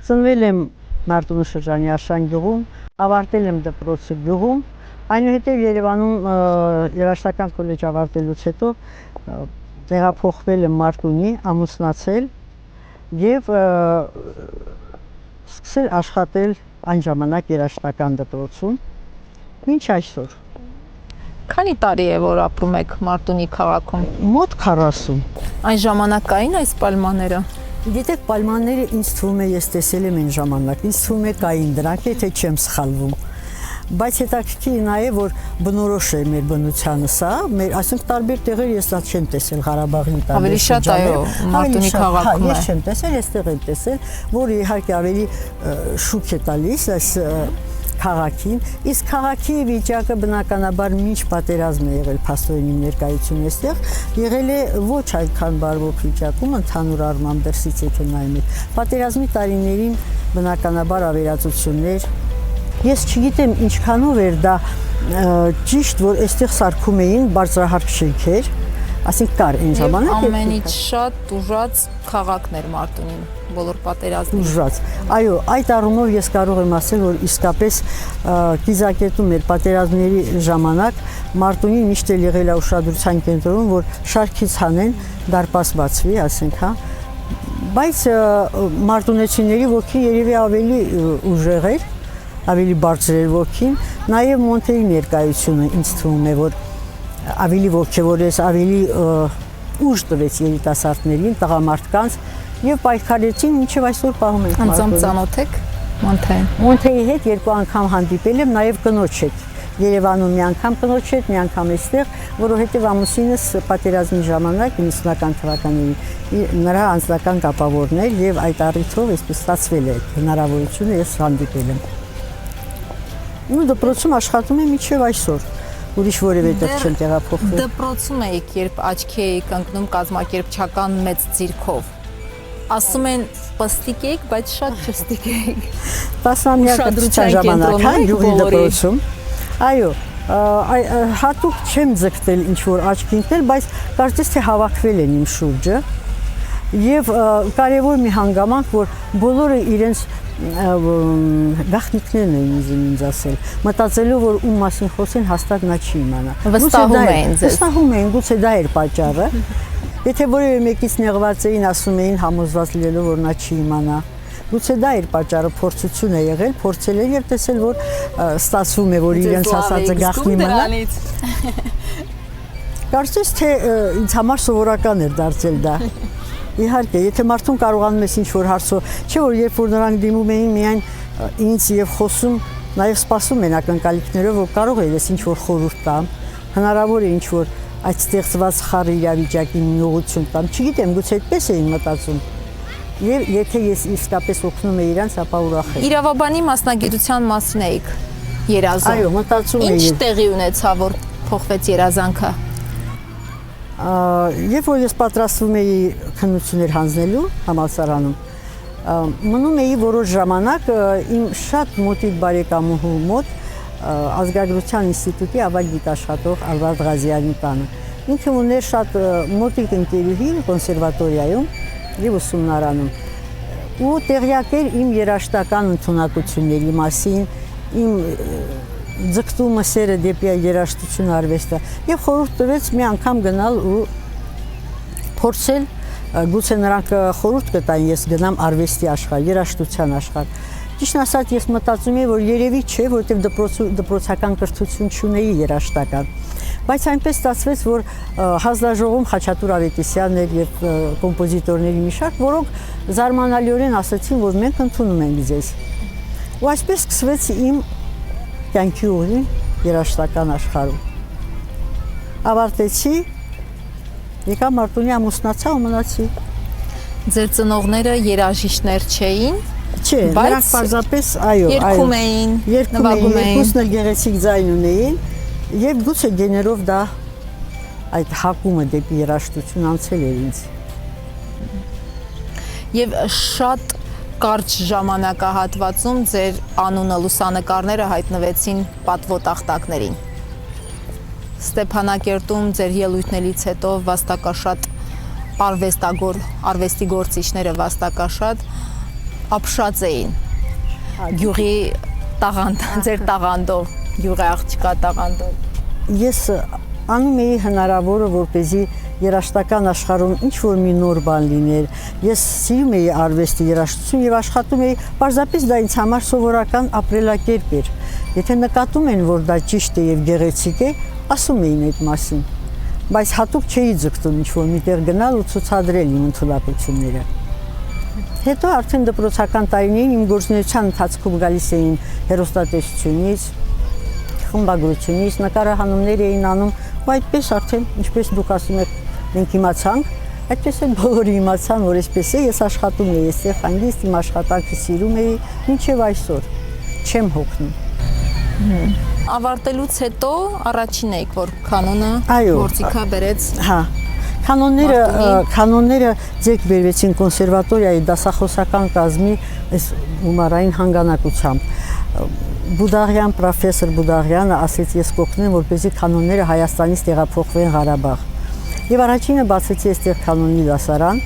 Ծնվել եմ Մարտունու շրջանի Արշան գյուղում, ավարտել եմ դպրոցը գյուղում, այնուհետև Երևանում երաժշտական կոլեջ ավարտելուց հետո տեղափոխվել եմ Մարտունի, ամուսնացել եւ սկսել աշխատել այն ժամանակ երաժշտական դպրոցում, մինչ այսօր։ Քանի տարի է, որ ապրում եք Մարտունի քաղաքում։ Մոտ 40։ Այն ժամանակ կային այս պայմանները։ Գիտեք, պայմանները ինձ թվում է ես տեսել եմ այն ժամանակ, ինձ թվում է կային դրանք, եթե չեմ սխալվում։ Բայց հետաքրքիր նա է, որ բնորոշ է մեր բնությանը սա, այսինքն տարբեր տեղեր ես դա չեմ տեսել Ղարաբաղի տարբեր։ Ավելի շատ այո, Մարտունի քաղաքում է։ Ես չեմ տեսել, այստեղ եմ տեսել, որ իհարկե ավելի շուք է տալիս այս քաղաքին, իսկ քաղաքի վիճակը բնականաբար մինչ պատերազմ է եղել փաստորեն իմ ներկայությունը այստեղ, եղել է ոչ այդքան բարվոք վիճակում, ընդհանուր առմամբ դրսից եթե նայում եք։ Պատերազմի տարիներին բնականաբար ավերածություններ, ես չգիտեմ ինչքանով էր դա ճիշտ, որ այստեղ սարքում էին բարձրահարկ շենքեր, այսինքն կար այն ժամանակ ամենից շատ ուժած քաղաքն էր Մարտունին, բոլոր պատերազմին։ Ուժած։ Այո, այդ առումով ես կարող եմ ասել, որ իսկապես կիզակետում էր պատերազմների ժամանակ Մարտունին միշտ էլ եղել է ուշադրության կենտրոնում, որ շարքից հանեն, դարպաս բացվի, ասենք, հա։ Բայց մարտունեցիների ոգին երևի ավելի ուժեղ էր, ավելի բարձր էր ոգին, նաև Մոնտեի ներկայությունը ինձ թվում է, որ ավելի ոգևորեց, ավելի ուժ տվեց երիտասարդներին, տղամարդկանց եւ պայքարեցին, ինչեւ այսօր պահում ենք։ Անձամբ ծանոթ եք Մոնտեին։ Մոնտեի հետ 2 անգամ հանդիպել եմ, նաև կնոջ հետ։ Երևանում մի անգամ կնոջ հետ, մի անգամ այստեղ, որովհետեւ ամուսինս պատերազմի ժամանակ 90-ական թվականներին նրա անձնական կապավորն էր եւ այդ առիթով այսպես ստացվել է հնարավորությունը ես հանդիպել եմ։ Ու դպրոցում աշխատում եմ մինչեւ այսօր։ Ուրիշ որևէ տեղ չեմ տեղափոխվել։ Դպրոցում եք, երբ աչքի եք ընկնում կազմակերպչական մեծ ձիրքով։ Ասում են պստիկ եք, բայց շատ չստիկ եք։ Տասնամյակության ժամանակ, հա, գյուղի դպրոցում։ Այո, հատուկ չեմ ձգտել ինչ-որ աչքի ընկնել, բայց կարծես թե հավաքվել են իմ շուրջը։ Եվ կարևոր մի հանգամանք, որ բոլորը իրենց գաղտնիքներն էին ինձ ասել, մտածելով, որ ում մասին խոսեն, հաստատ նա չի իմանա։ Վստահում էին ձեզ։ Վստահում էին, գուցե դա էր պատճառը։ Եթե որևէ մեկից նեղված էին, ասում էին համոզված լինելով, որ նա չի իմանա։ Գուցե դա էր պատճառը, փորձություն է եղել, փորձել են եւ տեսել, որ ստացվում է, որ իրենց ասածը գաղտնի մնա։ Կարծես թե ինձ համար սովորական էր դարձել դա։ Իհարկե, եթե մարդուն կարողանում ես ինչ-որ հարցով, չէ՞ որ երբ որ նրանք դիմում էին միայն ինձ եւ խոսում, նաեւ սպասում են ակնկալիքներով, որ կարող է ես ինչ-որ խորհուրդ տամ, հնարավոր է ինչ-որ այդ ստեղծված խառը իրավիճակի մի ուղղություն տամ, չգիտեմ, գուցե այդպես էին մտածում։ Եվ եթե ես իսկապես օգնում եմ իրանց, ապա ուրախ եմ։ Իրավաբանի մասնագիտության մասին եք երազում։ Այո, մտածում եմ։ Ինչ տեղի ունեցավ, որ փոխվեց երազանքը։ Երբ որ ես պատրաստվում էի քննություններ հանձնելու համալսարանում, մնում էի որոշ ժամանակ իմ շատ մոտիկ բարեկամուհու մոտ Ազգագրության ինստիտուտի ավագ գիտաշխատող Ալվարդ Ղազյանի տանը։ Ինքը ուներ շատ մոտիկ ընկերուհի կոնսերվատորիայում եւ ուսումնարանում։ Ու տեղյակ էր իմ երաժշտական ընդունակությունների մասին, իմ ձգտումը սերը դեպի երաժշտություն արվեստը եւ խորհուրդ տվեց մի անգամ գնալ ու փորձել, գուցե նրանք խորհուրդ կտային ես գնամ արվեստի աշխարհ, երաժշտության աշխարհ։ Ճիշտ ասած ես մտածում եմ, որ երևի չէ, որովհետեւ դպրոցական կրթություն չունեի երաժշտական։ Բայց այնպես ստացվեց, որ հանձնաժողովում Խաչատուր Ավետիսյանն էր եւ կոմպոզիտորների մի շարք, որոնք զարմանալիորեն ասացին, որ մենք ընդունում ենք ձեզ։ Ու այսպես սկսվեց իմ կյանքի ուղին երաժշտական աշխարհում։ Ավարտեցի, եկա Մարտունի, ամուսնացա ու մնացի։ Ձեր ծնողները երաժիշտներ չէին։ Չէ, նրանք պարզապես, այո, երգում էին, նվագում էին, երկուսն էլ գեղեցիկ ձայն ունեին եւ գուցե գեներով դա այդ հակումը դեպի երաժշտություն անցել էր ինձ։ Եվ շատ կարճ ժամանակահատվածում ձեր անունը լուսանկարները հայտնվեցին պատվոտախտակներին։ Ստեփանակերտում ձեր ելույթներից հետո վաստակաշատ արվեստի գործիչները վաստակաշատ ապշած էին գյուղի տաղանդ, ձեր տաղանդով, գյուղի աղջկա տաղանդով։ Ես անում էի հնարավորը, որպեսզի երաժշտական աշխարհում ինչ որ մի նոր բան լիներ։ Ես սիրում էի արվեստի երաժշտություն եւ աշխատում էի, պարզապես դա ինձ համար սովորական ապրելակերպ էր։ Եթե նկատում են, որ դա ճիշտ է եւ գեղեցիկ է, ասում էին այդ մասին։ Բայց հատուկ չէի ձգտում ինչ որ միտեղ գնալ ու ցուցադրել իմ ընդունակությունները։ Հետո արդեն դպրոցական տարիներին իմ գործունեության ընթացքում գալիս էին հեռուստատեսությունից, խմբագրությունից, նկարահանումներ էին անում, ու այդպես արդեն, ինչպես դուք ասում եք, մենք իմացանք, այդպես էլ բոլորը իմացան, որ այսպես է, ես աշխատում էի այստեղ հանգիստ, իմ աշխատանքը սիրում էի, մինչև այսօր չեմ հոգնում։ Ավարտելուց հետո առաջին եք, որ կանոնը Այո, գործիքա բերեց։ Հա, կանոնները ձեռք բերվեցին կոնսերվատորիայի դասախոսական կազմի այս գումարային հանգանակությամբ։ Բուդաղյան, պրոֆեսոր Բուդաղյանը ասեց, ես կօգնեմ, որպեսզի կանոնները Հայաստանից տեղափոխվեն Ղարաբաղ։ Եվ առաջինը բացեցի այստեղ կանոնի դասարան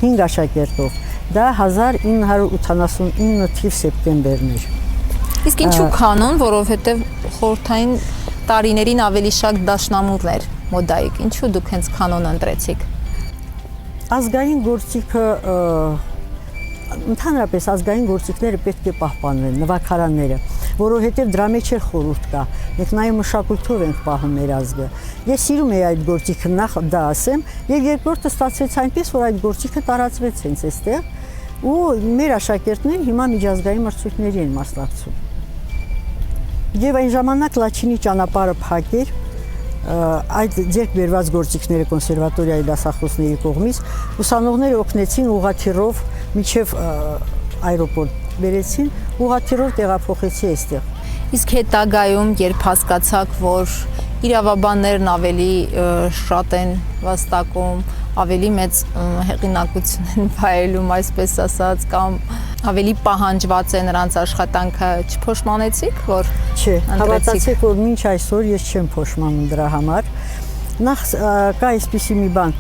5 աշակերտով։ Դա 1989 թիվ սեպտեմբերն էր։ Իսկ ինչու կանոն, որովհետև խորհրդային տարիներին ավելի շատ դաշնամուրներ մոդայիկ, ինչու դուք հենց կանոն ընտրեցիք։ Ազգային գործիքը, ընդհանրապես ազգային գործիքները պետք է պահպանվեն, նվագարանները, որովհետև դրա մեջ էլ խորհուրդ կա։ Մենք նաև մշակույթով ենք պահում մեր ազգը։ Ես սիրում եի այդ գործիքը, նախ դա ասեմ, եւ երկրորդը ստացվեց այնպես, որ այդ գործիքը տարածվեց հենց այստեղ, ու մեր աշակերտներն հիմա միջազգային մրցույթների են մասնակցում։ Եվ այն ժամանակ Լաչինի ճանապարհը փակ էր, այդ ձեռք բերված գործիքները կոնսերվատորիայի դասախոսների կողմից ուսանողները օգնեցին ուղղաթիռով մինչև այրոպորտ բերեցին, ուղղաթիռով տեղափոխեցի այստեղ։ Իսկ հետագայում, երբ հասկացաք, որ իրավաբաններն ավելի շատ են վաստակում, ավելի մեծ հեղինակություն են վայելում, այսպես ասած, կամ ավելի պահանջված է նրանց աշխատանքը, չփոշմանեցիք, որ Չէ, հավատացեք, որ մինչ այսօր ես չեմ փոշմանում դրա համար։ Նախ կա այսպիսի մի բան,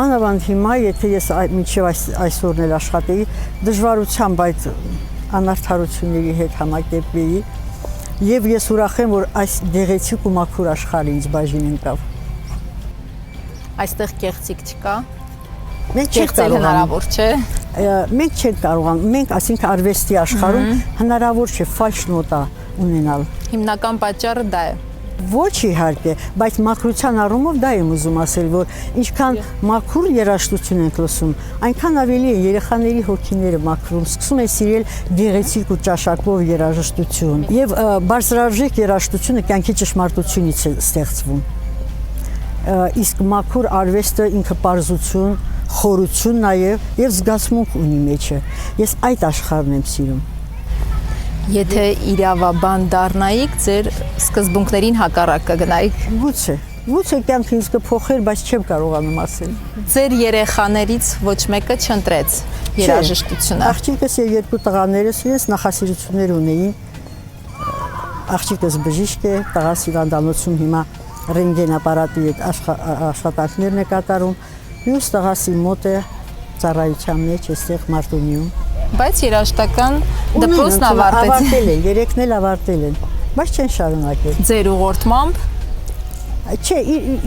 մանավանդ հիմա, եթե ես մինչև այսօրն էլ աշխատեի, դժվարությամբ այդ անարդարությունների հետ համակերպվեի, եւ ես ուրախ եմ, որ այս գեղեցիկ ու մաքուր աշխարհը ինձ բաժին ընկավ։ Այստեղ կեղծիք չկա։ Մենք չենք Կեղծել հնարավոր չէ։ Մենք չենք կարողանում, մենք ասենք արվեստի աշխարհում հնարավոր չէ ֆալշ նոտա ունենալ։ Հիմնական պատճառը դա է։ Ոչ իհարկե, բայց մաքրության առումով դա եմ ուզում ասել, որ ինչքան մաքուր երաժշտություն ենք լսում, այնքան ավելի է երեխաների հոգիները մաքրում, սկսում են սիրել գեղեցիկ ու ճաշակով երաժշտություն։ Եվ բարձրարժեք երաժշտությունը կյանքի ճշմարտությունից է ստեղծվում։ Իսկ մաքուր արվեստը ինքը պարզություն, խորություն նաև եւ զգացմունք ունի մեջը։ Ես այդ աշխարհն եմ սիրում։ Եթե իրավաբան դառնայիք, ձեր սկզբունքներին հակառակ կգնայիք։ Գուցե կյանքը ինձ կփոխեր, բայց չեմ կարողանում ասել։ Ձեր երեխաներից ոչ մեկը չընտրեց երաժշտությունը։ Աղջիկս եւ երկու տղաներս իրենց նախասիրություններ ունեին։ Աղջիկս բժիշկ է, տղաս հիվանդանոցում հիմա ռենտգեն ապարատի հետ աշխատանքներն է կատարում։ Մյուս տղաս իմ մոտ է ծառայության մեջ, այստեղ Մարտունիում։ Բայց երաժշտական դպրոցն ավարտել են, երեքն էլ ավարտել են, բայց չեն շարունակել։ Ձեր ուղղորդմամբ։ Չէ,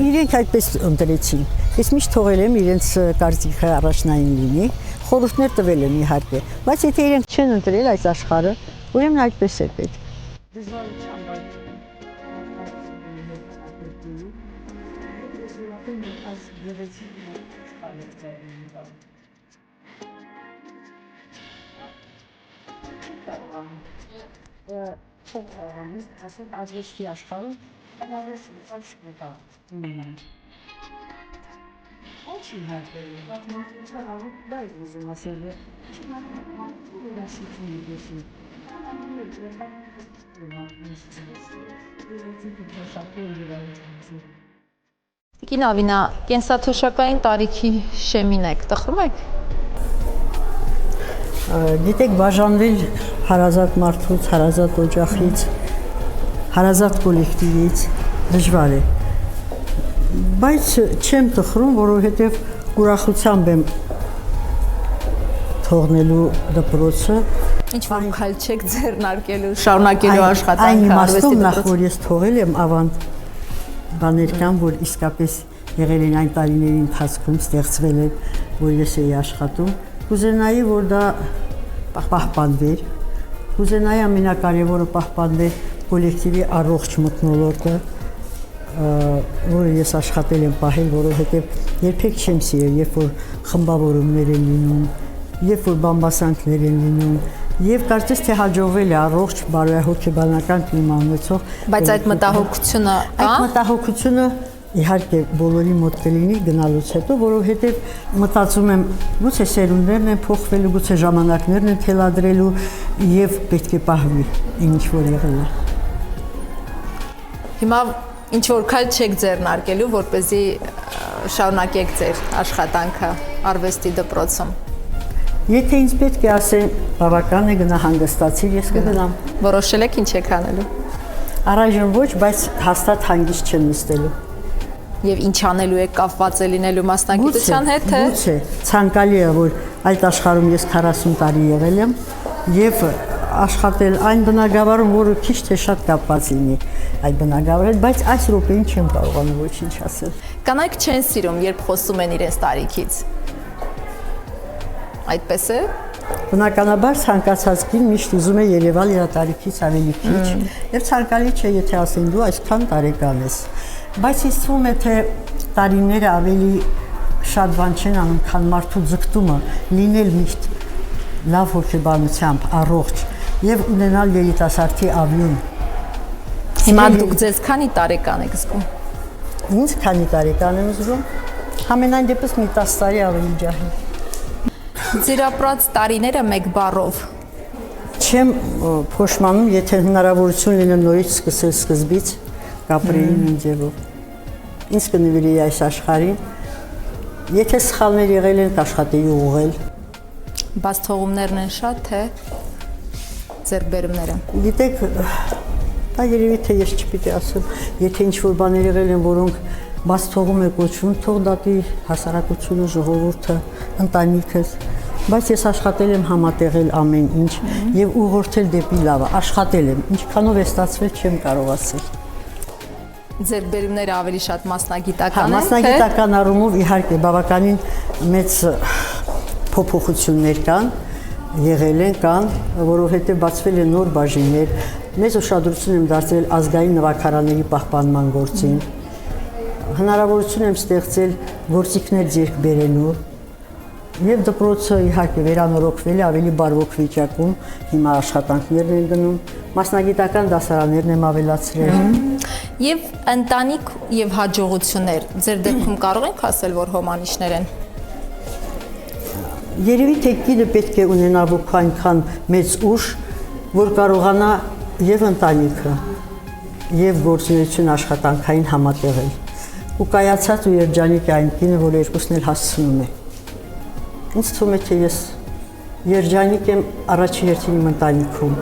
իրենք այդպես ընտրեցին։ Ես միշտ թողել եմ իրենց կարծիքը առաջնային լինի, խորհուրդներ տվել եմ իհարկե, բայց եթե իրենք չեն ընտրել այս աշխարհը, ուրեմն այդպես է պետք։ Ազգի աշխարհում Очень Տիկին Ավինա, կենսաթոշակային տարիքի շեմին եք, տխրում եք։ Գիտեք, բաժանվել հարազատ մարդուց, հարազատ օջախից, հարազատ կոլեկտիվից դժվար է։ Բայց չեմ տխրում, որովհետև ուրախությամբ եմ թողնելու դպրոցը Ինչ որ քայլ չեք ձեռնարկելու, շարունակելու այն աշխատանքը իմաստով նախ դպրոցում։ որ ես թողել եմ ավանդ բաներ կան, որ իսկապես եղել են այն տարիների ընթացքում ստեղծվել են, որ ես էի աշխատում։ Կուզենայի, որ դա պահպանվեր։ Կուզենայի ամենակարևորը պահպանվեր կոլեկտիվի առողջ մթնոլորտը, որը ես աշխատել եմ պահել, որովհետև երբեք չեմ սիրել, երբ որ խմբավորումներ են լինում, երբ որ բամբասանքներ են լինում, եւ կարծես թե հաջողվել է առողջ բարոյահոգեբանական կլիմա ունեցող։ Բայց այդ մտահոգությունը կա։ Այդ մտահոգությունը իհարկե բոլորի մոտ կլինի գնալուց հետո, որովհետև մտածում եմ, գուցե սերունդներն են փոխվելու, գուցե ժամանակներն են թելադրելու եւ պետք է պահվի ինչ որ եղել է։ Հիմա ինչ որ քայլ չեք ձեռնարկելու, որպեսզի շարունակեք ձեր աշխատանքը արվեստի դպրոցում։ Եթե ինձ պետք է ասեն, բավական է գնա հանգստացի, ես կգնամ։ Որոշել եք ինչ եք անելու։ Առայժմ ոչ, բայց հաստատ հանգիստ չեմ նստելու։ Եվ ինչ անելու եք, կապված է լինելու մասնագիտության հետ, թե։ Գուցե, ցանկալի է, որ այդ աշխարհում ես 40 տարի եղել եմ եւ աշխատել այն բնագավառում, որը քիչ թե շատ կապված լինի այդ բնագավառի հետ, բայց այս րոպեին չեմ կարողանում ոչինչ ասել։ Կանայք չեն սիրում, երբ խոսում են իրենց տարիքից։ Այդպես է։ Բնականաբար ցանկացած կին միշտ ուզում է երևալ իր տարիքից ավելի քիչ եւ ցանկալի չէ, եթե ասեն դու այսքան տարեկան ես։ Բայց ինձ թվում է, թե տարիները ավելի շատ բան չեն անում, քան մարդու ձգտումը լինել միշտ լավ հոգեբանությամբ առողջ եւ ունենալ երիտասարդի ավյուն։ Հիմա դուք ձեզ քանի տարեկան եք զգում։ Ինձ քանի տարեկան եմ զգում։ Համենայն դեպս մի 10 տարի ավելի ջահել։ Ձեր ապրած տարիները մեկ բառով։ Չեմ փոշմանում, եթե հնարավորություն լինի նորից սկսել սկզբից կապրեի նույն ձևով։ Ինձ կնվիրեի այս աշխարհին։ Եթե սխալներ եղել են, կաշխատեի ուղղել։ Բաց թողումներն են շատ, թե ձեռքբերումները։ Գիտեք, դա երևի թե ես չպիտի ասեմ, եթե ինչ-որ բաներ եղել են, որոնք բաց թողում է կոչվում, թող դատի հասարակությունը, ժողովուրդը, ընտանիքս, բայց ես աշխատել եմ համատեղել ամեն ինչ եւ ուղղորդել դեպի լավը, աշխատել եմ, ինչքանով է ստացվել չեմ կարող ասել։ Ձեռքբերումները ավելի շատ մասնագիտական են, Մասնագիտական առումով իհարկե բավականին մեծ փոփոխություններ կան, եղել են, կան, որովհետեւ բացվել են նոր բաժիններ, մեծ ուշադրություն եմ դարձրել ազգային նվագարանների պահպանման գործին։ Հնարավորություն եմ ստեղծել գործիքներ ձեռք բերելու եւ դպրոցը իհարկե վերանորոգվել է ավելի բարվոք վիճակում, հիմա աշխատանքներն են գնում, մասնագիտական դասարաններն եմ ավելացրել։ Եւ ընտանիք եւ հաջողություններ ձեր դեպքում կարող ենք ասել, որ հոմանիշներ են։ Երևի թե կինը պետք է ունենա այնքան մեծ ուժ, որ կարողանա եւ ընտանիքը եւ գործունեություն աշխատանքային համատեղել։ Ու կայացած ու երջանիկ է այն կինը, որ երկուսն էլ հասցնում է։ Ինձ թվում է, թե ես երջանիկ եմ առաջին հերթին իմ ընտանիքում։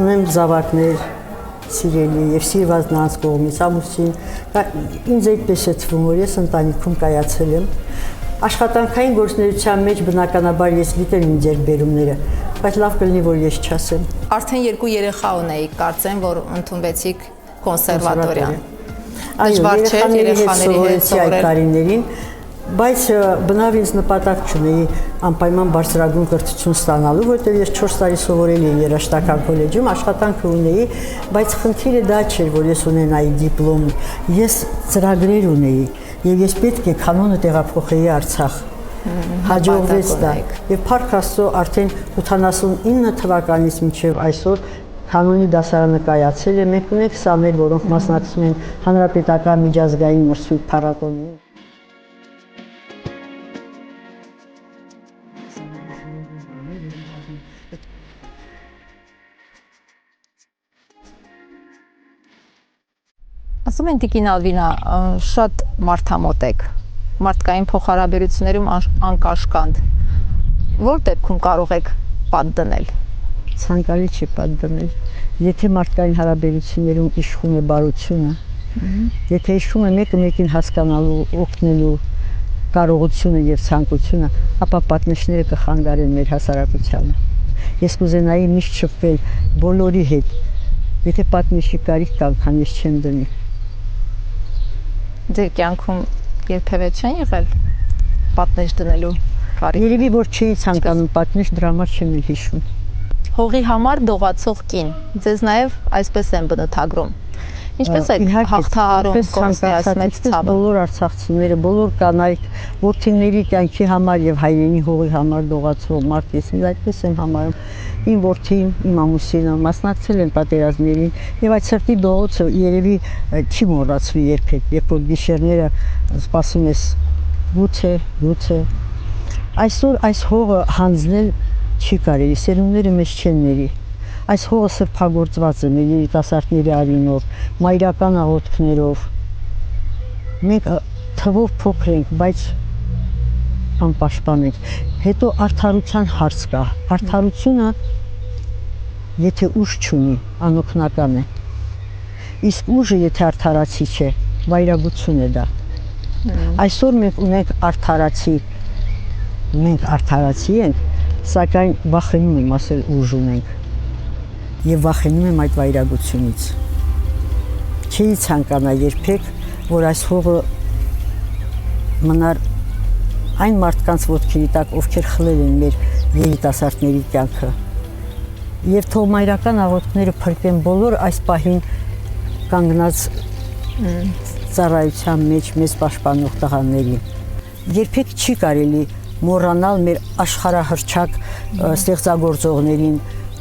Ունեմ զավակներ, սիրելի եւ սիրված նրանց կողմից ամուսին, ինձ այդպես է թվում, որ ես ընտանիքում կայացել եմ։ Աշխատանքային գործունեության մեջ բնականաբար ես գիտեմ իմ ձեռքբերումները, բայց լավ կլինի, որ ես չասեմ։ Արդեն 2 երեխա ունեիք, կարծեմ, որ ընդունվեցիք կոնսերվատորիան։ Դժվար չէ երեխաների հետ սովորել, բայց բնավ ինձ նպատակ չունեի անպայման բարձրագույն կրթություն ստանալու, որտեղ ես 4 տարի սովորել էի երաժշտական քոլեջում, աշխատանքը ունեի, բայց խնդիրը դա չէր, որ ես ունենայի դիպլոմ, ես ծրագրեր ունեի եւ ես պետք է կանոնը տեղափոխեի Արցախ։ Հաջողվեց դա։ Եվ փառք Աստծո արդեն 89 թվականից մինչև այսօր կանոնի դասարանը կայացել է, մենք ունենք սաներ, որոնք մասնակցում են հանրապետական միջազգային մրցույթ փառատոնին։ Ասում են Տիկին Ալվինա, շատ մարդամոտ եք, մարդկային փոխհարաբերություններում անկաշկանդ։ Որ դեպքում կարող եք պատ դնել։ Ցանկալի չի պատ դնել։ Եթե մարդկային հարաբերություններում իշխում է բարությունը, եթե իշխում է մեկը մեկին հասկանալու, օգնելու, կարողությունը եւ ցանկությունը, ապա պատնեշները կխանգարեն մեր հասարակությանը։ Ես կուզենայի միշտ շփվել բոլորի հետ, եթե պատնեշի կարիք կա, քան ես չեմ դնի։ Ձեր կյանքում երբևէ չեն եղել պատնեշ դնելու կարիք։ Երևի որ չի ցանկանում պատնեշ, դրա համար չեմ էլ հիշում։ Հողի համար դողացող կին։ Ձեզ նաև այսպես են բնութագրում։ Ինչպես եք հաղթահարում կորստի մեծ ցավը։ Բոլոր արցախցիները, բոլոր կանայք, որդիների կյանքի համար եւ հայրենի հողի համար դողացող մարդ, ես ինձ այդպես եմ համարում։ Իմ որդին, իմ ամուսինը մասնակցել են պատերազմներին եւ այդ սրտի դողոցը երևի չի մոռացվի երբեք, երբ որ գիշերները սպասում ես գուցե այսօր այս հողը հանձնել չի կարելի, սերունդները մեզ չեն ների։ Այս հողը սրբագործված է մեր երիտասարդների արյունով, մայրական աղոթքներով։ Մենք թվով փոքր ենք, բայց անպաշտպան ենք։ Հետո արդարության հարց կա։ Արդարությունը, եթե ուժ չունի, անօգնական է։ Իսկ ուժը, եթե արդարացի չէ, վայրագություն է դա։ Այսօր մենք ունենք արդարացի, մենք արդարացի ենք, սակայն վախենում եմ ասել ուժ ունենք։ Եվ վախենում եմ այդ վայրագությունից։ Չի ցանկանա երբեք, որ այս հողը մնար այն մարդկանց ոտքերի տակ, ովքեր խլել են մեր երիտասարդների կյանքը։ Եվ թող մայրական աղոթքները փրկեն բոլոր այս պահին կանգնած ծառայության մեջ մեզ պաշտպանող տղաներին։ Երբեք չի կարելի մոռանալ մեր աշխարհահռչակ ստեղծագործողներին,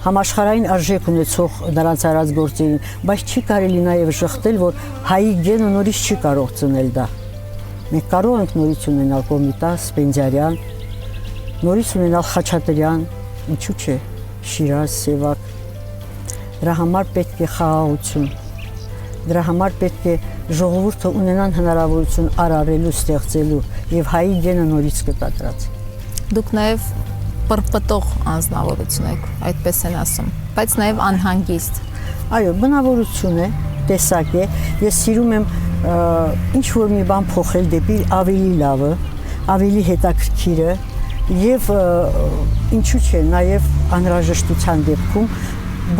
համաշխարհային արժեք ունեցող նրանց արած գործերին, բայց չի կարելի նաև շղթել, որ հայի գենը նորից չի կարող ծնել դա։ Մենք կարող ենք նորից ունենալ Կոմիտաս, Սպենդիարյան, նորից ունենալ Խաչատրյան, ինչու՞ չէ, Շիրազ, Սևակ։ Դրա համար պետք է խաղաղություն։ Դրա համար պետք է ժողովուրդը ունենան հնարավորություն արարելու, ստեղծելու եւ հայի գենը նորից կտակրած։ Դուք նաև պրպտող անձնավորություն եք, այդպես են ասում, բայց նաև անհանգիստ։ Այո, բնավորություն է, տեսակ է։ Ես սիրում եմ ինչ որ մի բան փոխել դեպի ավելի լավը, ավելի հետաքրքիրը եւ ինչու՞ չէ, նաեւ անհրաժեշտության դեպքում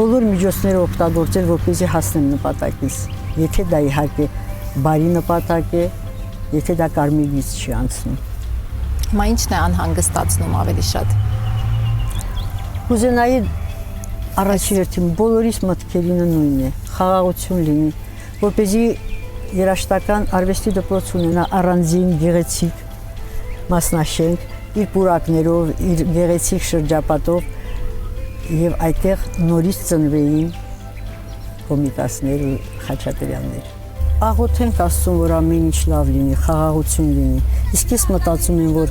բոլոր միջոցները օգտագործել, որպեսզի հասնեմ նպատակից։ Եթե դա իհարկե բարի նպատակ է, եթե դա կարմիրից չի անցնում։ Հիմա ի՞նչն է անհանգստացնում ավելի շատ։ Կուզենայի առաջի հերթին բոլորիս մտքերինը նույնն է, խաղաղություն լինի, որպեսզի երաժշտական արվեստի դպրոց ունենա առանձին գեղեցիկ մասնաշենք, իր պուրակներով, իր գեղեցիկ շրջապատով եւ այդտեղ նորից ծնվեին Կոմիտասներ ու Խաչատրյաններ։ Աղոթենք Աստծուն, որ ամեն ինչ լավ լինի, խաղաղություն լինի։ Իսկ ես մտածում եմ, որ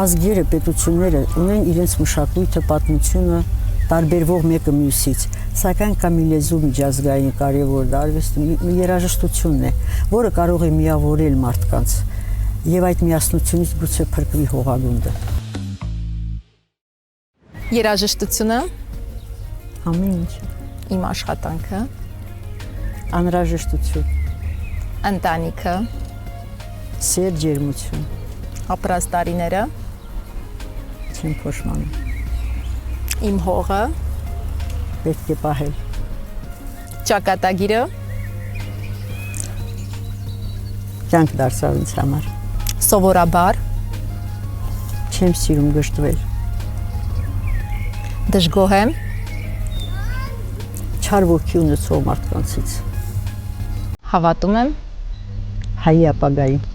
ազգերը, պետությունները ունեն իրենց մշակույթը, պատմությունը, տարբերվող մեկը մյուսից, սակայն կա մի լեզու միջազգային կարևոր դա արվեստը, երաժշտությունն է, որը կարող է միավորել մարդկանց եւ այդ միասնությունից գուցե փրկվի հողագունդը։ Երաժշտությունը, ամեն ինչ, իմ աշխատանքը, անհրաժեշտություն, ընտանիքը, սեր, ջերմություն, ապրած տարիները, չեմ փոշմանում, իմ հողը, պետք է պահել, ճակատագիրը, կյանք դարձավ ինձ համար, սովորաբար, չեմ սիրում գժտվել, դժգոհ եմ, չար ոգի ունեցող մարդկանցից, հավատում եմ, հայի ապագային։